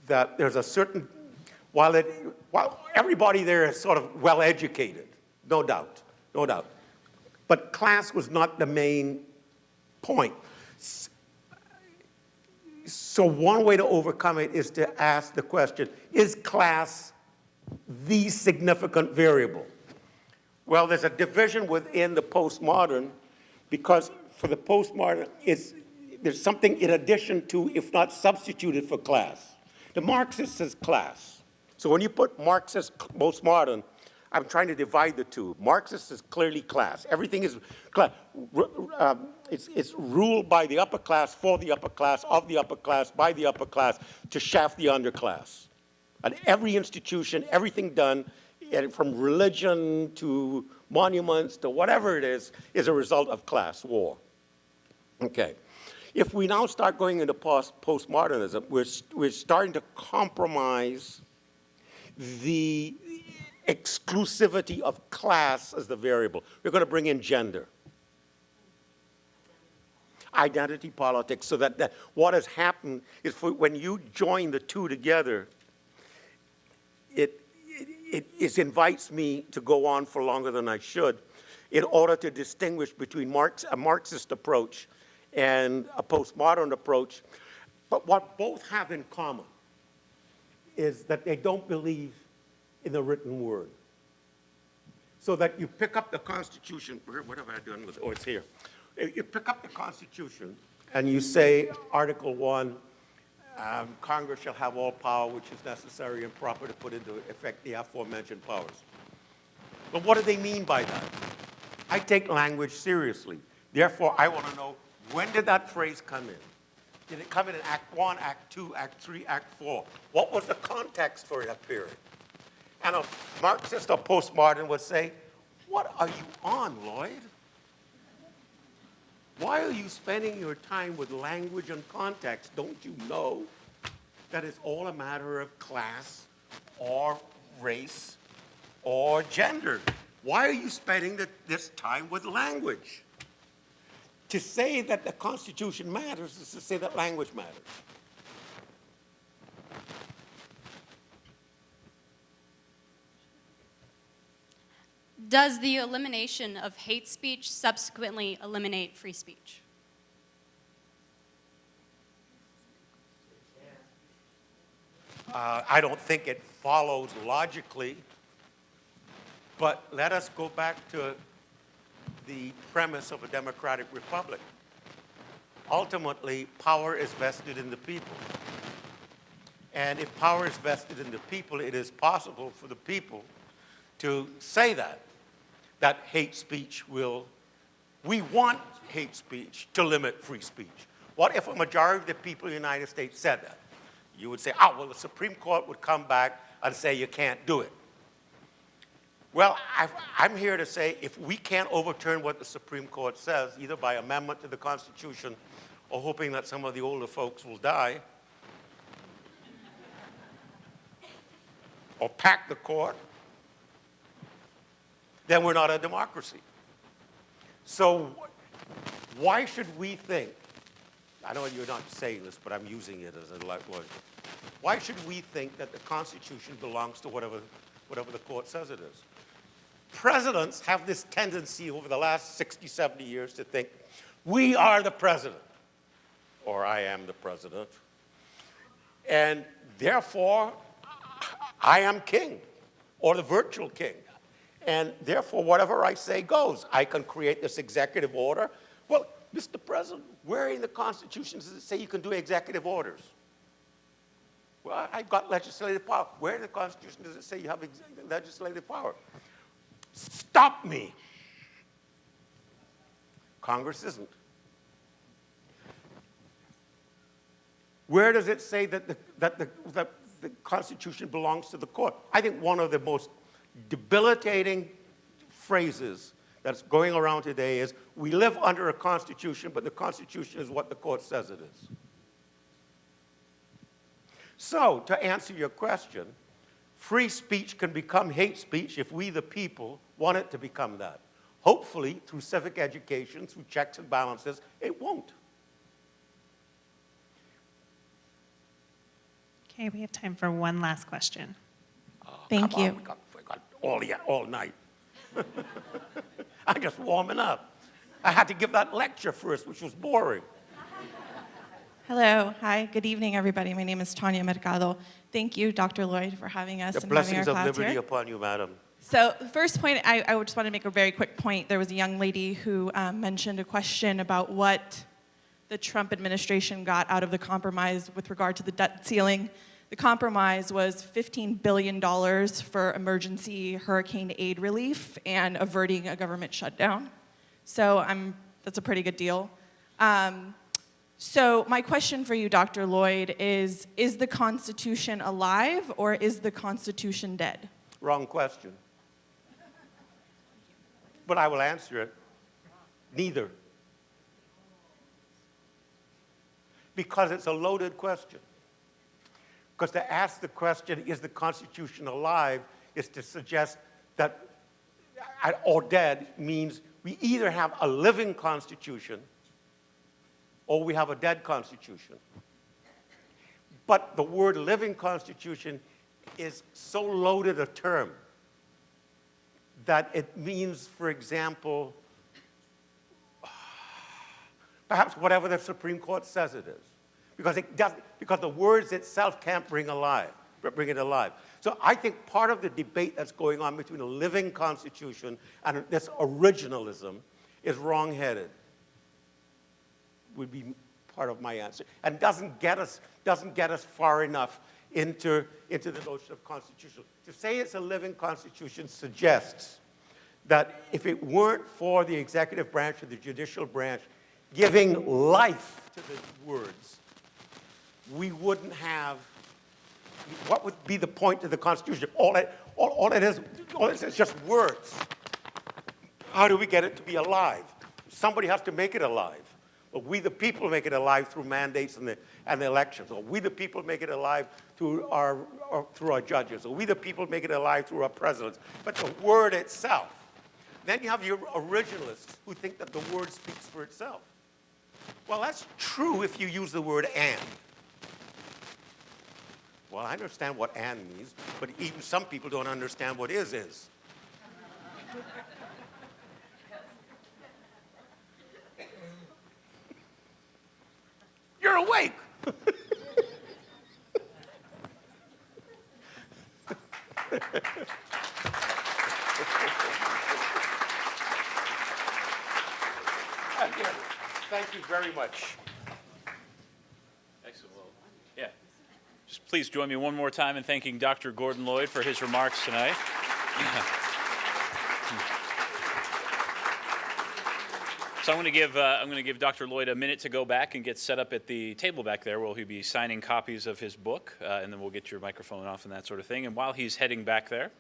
that there's a certain, while everybody there is sort of well-educated, no doubt, but class was not the main point. So one way to overcome it is to ask the question, is class the significant variable? Well, there's a division within the postmodern, because for the postmodern, there's something in addition to, if not substituted for class. The Marxist is class. So when you put Marxist, postmodern, I'm trying to divide the two. Marxist is clearly class. Everything is class. It's ruled by the upper class, for the upper class, of the upper class, by the upper class, to shaft the underclass. And every institution, everything done, from religion to monuments to whatever it is a result of class war. Okay. If we now start going into postmodernism, we're starting to compromise the exclusivity of class as the variable. We're going to bring in gender, identity politics, so that what has happened is when you join the two together, it invites me to go on for longer than I should in order to distinguish between a Marxist approach and a postmodern approach. But what both have in common is that they don't believe in the written word. So that you pick up the Constitution, what have I done with it? Oh, it's here. You pick up the Constitution and you say, Article 1, Congress shall have all power which is necessary and proper to put into effect the aforementioned powers. But what do they mean by that? I take language seriously. Therefore, I want to know, when did that phrase come in? Did it come in Act 1, Act 2, Act 3, Act 4? What was the context for that period? And a Marxist or postmodern would say, what are you on, Lloyd? Why are you spending your time with language and context? Don't you know that it's all a matter of class or race or gender? Why are you spending this time with language? To say that the Constitution matters is to say that language matters. Does the elimination of hate speech subsequently eliminate free speech? I don't think it follows logically, but let us go back to the premise of a democratic republic. Ultimately, power is vested in the people. And if power is vested in the people, it is possible for the people to say that hate speech we want hate speech to limit free speech. What if a majority of the people in the United States said that? You would say, well, the Supreme Court would come back and say you can't do it. Well, I'm here to say if we can't overturn what the Supreme Court says, either by amendment to the Constitution or hoping that some of the older folks will die, or pack the court, then we're not a democracy. So why should we think, I know you're not saying this, but I'm using it as a word. Why should we think that the Constitution belongs to whatever the court says it is? Presidents have this tendency over the last 60, 70 years to think, we are the president, or I am the president, and therefore I am king, or the virtual king. And therefore, whatever I say goes. I can create this executive order. Well, Mr. President, where in the Constitution does it say you can do executive orders? Well, I've got legislative power. Where in the Constitution does it say you have legislative power? Stop me. Congress isn't. Where does it say that the Constitution belongs to the court? I think one of the most debilitating phrases that's going around today is, we live under a Constitution, but the Constitution is what the court says it is. So, to answer your question, free speech can become hate speech if we, the people, want it to become that. Hopefully, through civic education, through checks and balances, it won't. Okay, we have time for one last question. Thank you. We got all night. I'm just warming up. I had to give that lecture first, which was boring. Hello. Hi. Good evening, everybody. My name is Tanya Mercado. Thank you, Dr. Lloyd, for having us The and having blessings our of class liberty here. upon you, madam. So the first point, I would just want to make a very quick point. There was a young lady who mentioned a question about what the Trump administration got out of the compromise with regard to the debt ceiling. The compromise was $15 billion for emergency hurricane aid relief and averting a government shutdown. So that's a pretty good deal. So my question for you, Dr. Lloyd, is the Constitution alive or is the Constitution dead? Wrong question. But I will answer it. Neither. Because it's a loaded question. Because to ask the question, is the Constitution alive, is to suggest that, or dead, means we either have a living Constitution or we have a dead Constitution. But the word living Constitution is so loaded a term that it means, for example, perhaps whatever the Supreme Court says it is. Because the words itself can't bring it alive. So I think part of the debate that's going on between a living Constitution and this originalism is wrong-headed, would be part of my answer, and doesn't get us far enough into the notion of constitutional. To say it's a living Constitution suggests that if it weren't for the executive branch or the judicial branch giving life to the words, we wouldn't have, what would be the point of the Constitution? All it is just words. How do we get it to be alive? Somebody has to make it alive. But we, the people, make it alive through mandates and the elections. Or we, the people, make it alive through our judges. Or we, the people, make it alive through our presidents. But the word itself Then you have your originalists who think that the word speaks for itself. Well, that's true if you use the word and. Well, I understand what and means, but even some people don't understand what is. You're awake. Again, thank you very much. Excellent. Well, yeah. Just please join me one more time in thanking Dr. Gordon Lloyd for his remarks tonight. So I'm going to give Dr. Lloyd a minute to go back and get set up at the table back there, where he'll be signing copies of his book, and then we'll get your microphone off and that sort of thing. And while he's heading back there,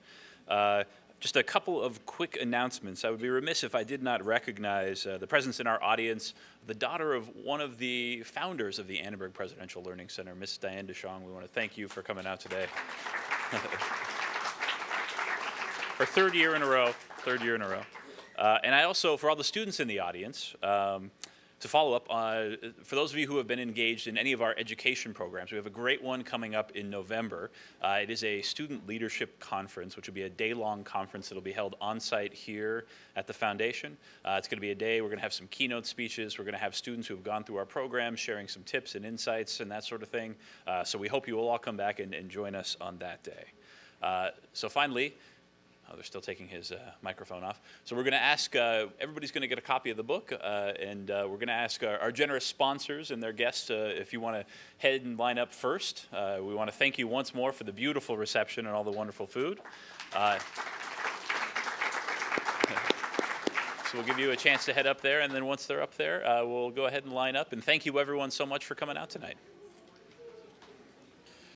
just a couple of quick announcements. I would be remiss if I did not recognize the presence in our audience, the daughter of one of the founders of the Annenberg Presidential Learning Center, Miss Diane DeShong. We want to thank you for coming out today. Her third year in a row. And I also, for all the students in the audience, to follow up, for those of you who have been engaged in any of our education programs, we have a great one coming up in November. It is a student leadership conference, which will be a day-long conference that will be held on-site here at the foundation. It's going to be a day. We're going to have some keynote speeches. We're going to have students who have gone through our program sharing some tips and insights and that sort of thing. So we hope you will all come back and join us on that day. So finally, oh, they're still taking his microphone off. So we're going to ask, everybody's going to get a copy of the book, and we're going to ask our generous sponsors and their guests if you want to head and line up first. We want to thank you once more for the beautiful reception and all the wonderful food. So we'll give you a chance to head up there, and then once they're up there, we'll go ahead and line up. And thank you, everyone, so much for coming out tonight.